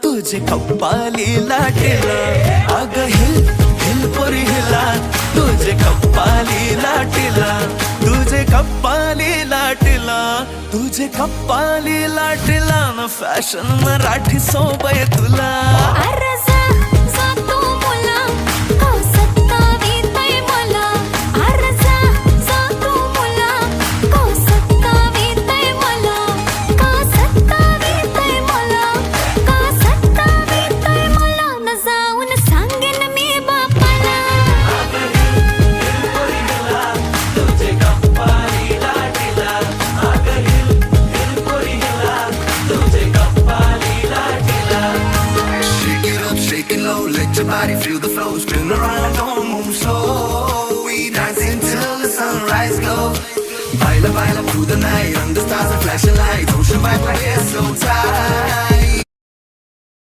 तुझे कप्पाली लाटेला अग हिल हिल पोरी हिला तुझे कप्पाली लाटेला तुझे कप्पाली लाटेला तुझे कप्पाली लाटेला न फॅशन मराठी सोबय तुला अरे जा जा तू मुला का सत्तावीतय मला अरे जा जा तू मुला का सत्तावीतय मला का सत्तावीतय मला का सत्तावीतय मला न जाऊन सांगेन मी बापाला तुझे कप्पाली लाटेला अग हिल हिल पोरी हिला तुझे कप्पाली लाटेला Shake it up, shake it low, let your body feel the flow. Spin around, don't move slow. We dancing till the sunrise glow. Baila, baila through the night, under stars and flashing lights. Ocean vibe, my hair so tight.